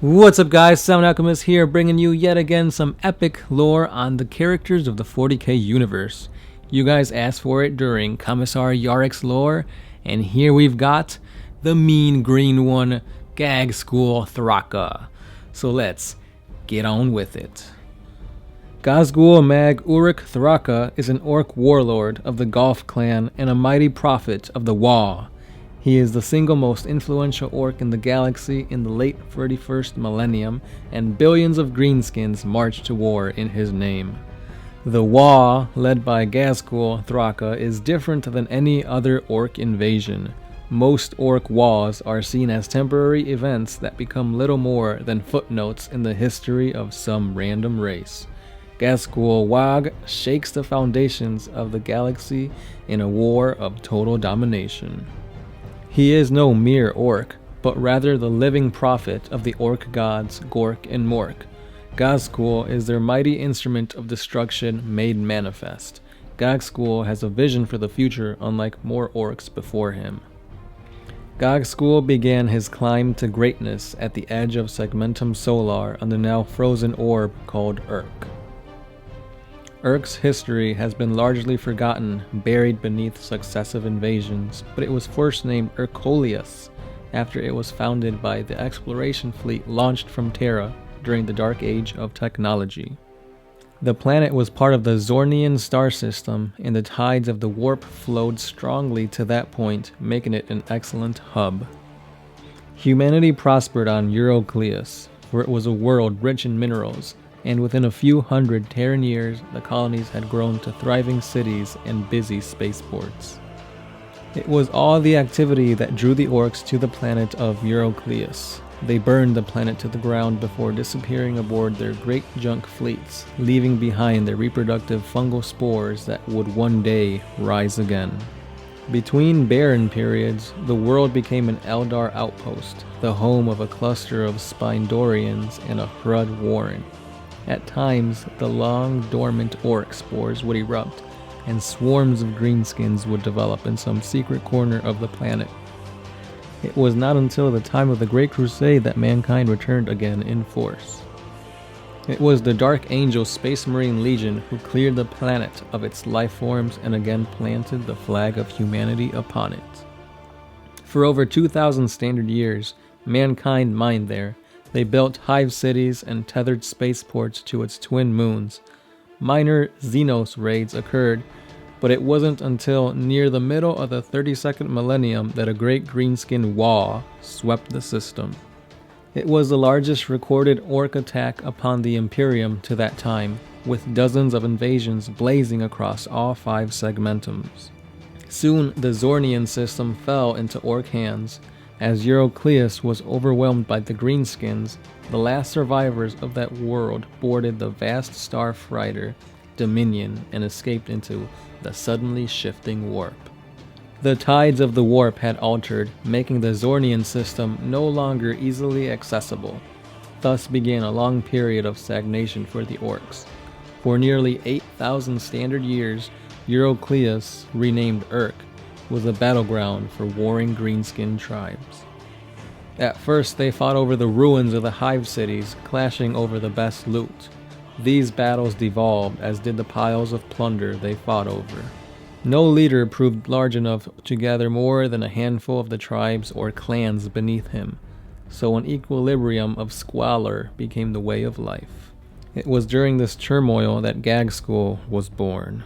What's up guys, Sound Alchemist here, bringing you yet again some epic lore on the characters of the 40k universe. You guys asked for it during Commissar Yarrick's lore, and here we've got the mean green one, Ghazghkull Thraka. So let's get on with it. Ghazghkull Mag Uruk Thraka is an orc warlord of the Golf clan and a mighty prophet of the Wall. He is the single most influential orc in the galaxy in the late 31st millennium, and billions of greenskins march to war in his name. The Wall, led by Ghazghkull Thraka, is different than any other orc invasion. Most orc wars are seen as temporary events that become little more than footnotes in the history of some random race. Ghazghkull Wag shakes the foundations of the galaxy in a war of total domination. He is no mere orc, but rather the living prophet of the orc gods Gork and Mork. Ghazghkull is their mighty instrument of destruction made manifest. Ghazghkull has a vision for the future unlike more orcs before him. Ghazghkull began his climb to greatness at the edge of Segmentum Solar on the now frozen orb called Urk. Urk's history has been largely forgotten, buried beneath successive invasions, but it was first named Heroclix after it was founded by the exploration fleet launched from Terra during the Dark Age of technology. The planet was part of the Zornian star system, and the tides of the warp flowed strongly to that point, making it an excellent hub. Humanity prospered on Heroclix, for it was a world rich in minerals, and within a few hundred Terran years, the colonies had grown to thriving cities and busy spaceports. It was all the activity that drew the orcs to the planet of Heroclix. They burned the planet to the ground before disappearing aboard their great junk fleets, leaving behind their reproductive fungal spores that would one day rise again. Between barren periods, the world became an Eldar outpost, the home of a cluster of Spindorians and a Hrud warren. At times, the long-dormant orc spores would erupt, and swarms of greenskins would develop in some secret corner of the planet. It was not until the time of the Great Crusade that mankind returned again in force. It was the Dark Angel Space Marine Legion who cleared the planet of its life forms and again planted the flag of humanity upon it. For over 2,000 standard years, mankind mined there. They built hive cities and tethered spaceports to its twin moons. Minor Xenos raids occurred, but it wasn't until near the middle of the 32nd millennium that a great greenskin wall swept the system. It was the largest recorded orc attack upon the Imperium to that time, with dozens of invasions blazing across all 5 segmentums. Soon, the Zornian system fell into orc hands. As Heroclix was overwhelmed by the greenskins, the last survivors of that world boarded the vast star freighter Dominion and escaped into the suddenly shifting warp. The tides of the warp had altered, making the Zornian system no longer easily accessible. Thus began a long period of stagnation for the orcs. For nearly 8,000 standard years, Heroclix, renamed Urk, was a battleground for warring greenskin tribes. At first, they fought over the ruins of the hive cities, clashing over the best loot. These battles devolved, as did the piles of plunder they fought over. No leader proved large enough to gather more than a handful of the tribes or clans beneath him, so an equilibrium of squalor became the way of life. It was during this turmoil that Ghazghkull was born.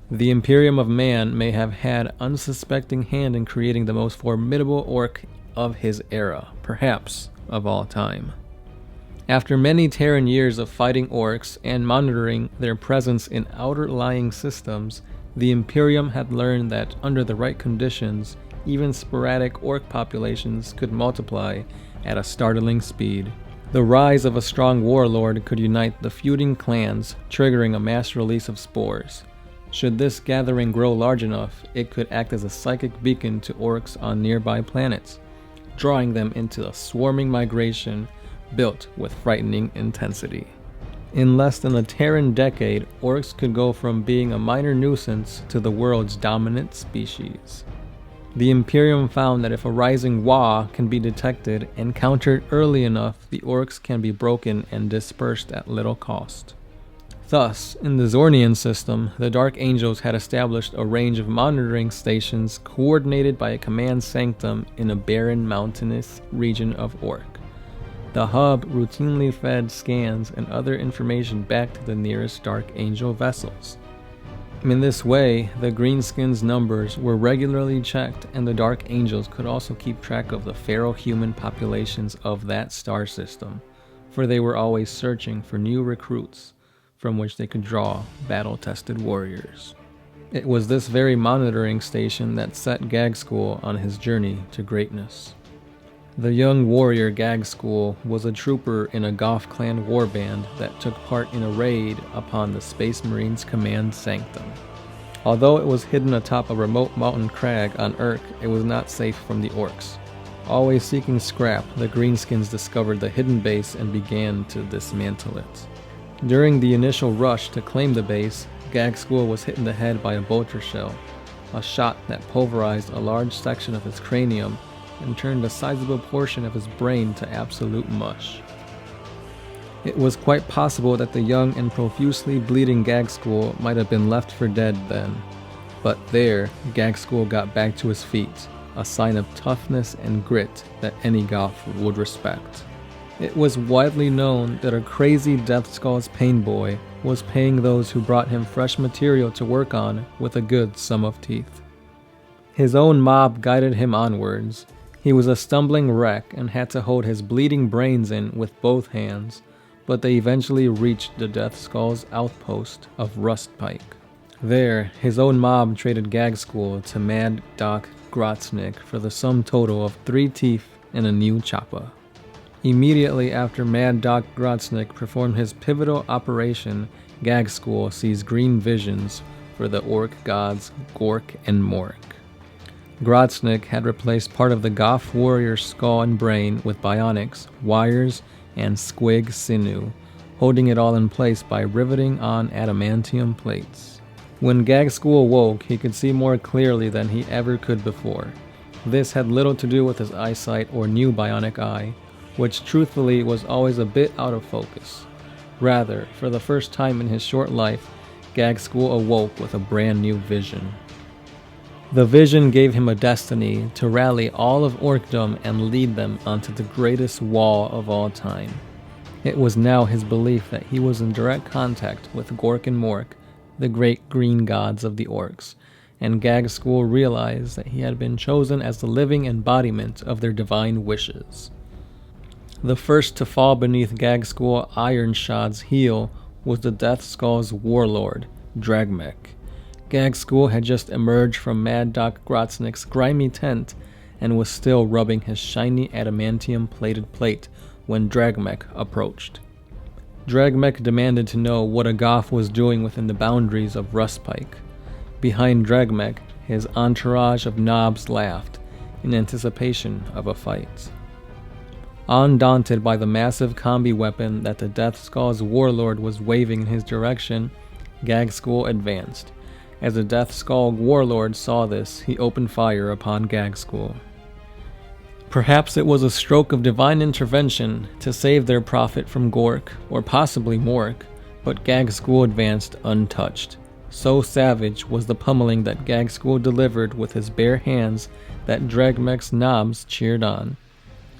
The Imperium of Man may have had unsuspecting hand in creating the most formidable orc of his era, perhaps of all time. After many Terran years of fighting orcs and monitoring their presence in outer-lying systems, the Imperium had learned that under the right conditions, even sporadic orc populations could multiply at a startling speed. The rise of a strong warlord could unite the feuding clans, triggering a mass release of spores. Should this gathering grow large enough, it could act as a psychic beacon to orcs on nearby planets, drawing them into a swarming migration built with frightening intensity. In less than a Terran decade, orcs could go from being a minor nuisance to the world's dominant species. The Imperium found that if a rising Wa can be detected and countered early enough, the orcs can be broken and dispersed at little cost. Thus, in the Zornian system, the Dark Angels had established a range of monitoring stations coordinated by a command sanctum in a barren mountainous region of Orc. The hub routinely fed scans and other information back to the nearest Dark Angel vessels. In this way, the Greenskins' numbers were regularly checked, and the Dark Angels could also keep track of the feral human populations of that star system, for they were always searching for new recruits from which they could draw battle-tested warriors. It was this very monitoring station that set Ghazghkull on his journey to greatness. The young warrior Ghazghkull was a trooper in a Goth clan warband that took part in a raid upon the Space Marines' command sanctum. Although it was hidden atop a remote mountain crag on Urk, it was not safe from the orcs. Always seeking scrap, the Greenskins discovered the hidden base and began to dismantle it. During the initial rush to claim the base, Ghazghkull was hit in the head by a bolter shell, a shot that pulverized a large section of his cranium and turned a sizable portion of his brain to absolute mush. It was quite possible that the young and profusely bleeding Ghazghkull might have been left for dead then, but there, Ghazghkull got back to his feet, a sign of toughness and grit that any Goth would respect. It was widely known that a crazy Deathskull's pain boy was paying those who brought him fresh material to work on with a good sum of teeth. His own mob guided him onwards. He was a stumbling wreck and had to hold his bleeding brains in with both hands, but they eventually reached the Deathskull's outpost of Rustpike. There, his own mob traded Ghazghkull to Mad Doc Grotznik for the sum total of 3 teeth and a new choppa. Immediately after Mad Doc Grotznik performed his pivotal operation, Ghazghkull sees green visions for the orc gods Gork and Mork. Grotznik had replaced part of the Goth warrior's skull and brain with bionics, wires, and squig sinew, holding it all in place by riveting on adamantium plates. When Ghazghkull woke, he could see more clearly than he ever could before. This had little to do with his eyesight or new bionic eye, which truthfully was always a bit out of focus. Rather, for the first time in his short life, Ghazghkull awoke with a brand new vision. The vision gave him a destiny to rally all of Orkdom and lead them onto the greatest wall of all time. It was now his belief that he was in direct contact with Gork and Mork, the great green gods of the orcs, and Ghazghkull realized that he had been chosen as the living embodiment of their divine wishes. The first to fall beneath Ghazghkull Ironshad's heel was the Deathskull's warlord, Dragmek. Ghazghkull had just emerged from Mad Doc Grotznik's grimy tent and was still rubbing his shiny adamantium-plated plate when Dragmek approached. Dragmek demanded to know what a Goth was doing within the boundaries of Rustpike. Behind Dragmek, his entourage of knobs laughed, in anticipation of a fight. Undaunted by the massive combi weapon that the Deathskull's warlord was waving in his direction, Ghazghkull advanced. As the Deathskull warlord saw this, he opened fire upon Ghazghkull. Perhaps it was a stroke of divine intervention to save their prophet from Gork, or possibly Mork, but Ghazghkull advanced untouched. So savage was the pummeling that Ghazghkull delivered with his bare hands that Dragmek's knobs cheered on.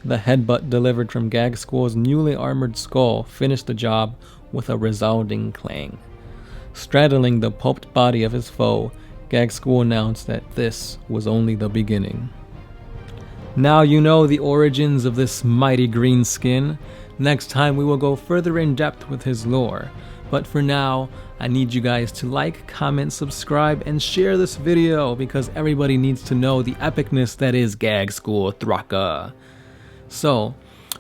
The headbutt delivered from Ghazghkull's newly armored skull finished the job with a resounding clang. Straddling the pulped body of his foe, Ghazghkull announced that this was only the beginning. Now you know the origins of this mighty green skin. Next time we will go further in depth with his lore. But for now, I need you guys to like, comment, subscribe, and share this video because everybody needs to know the epicness that is Ghazghkull Thraka. So,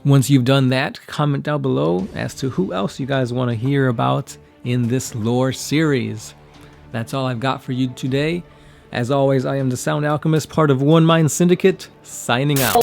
once you've done that, comment down below as to who else you guys want to hear about in this lore series. That's all I've got for you today. As always, I am the Sound Alchemist, part of One Mind Syndicate, signing out.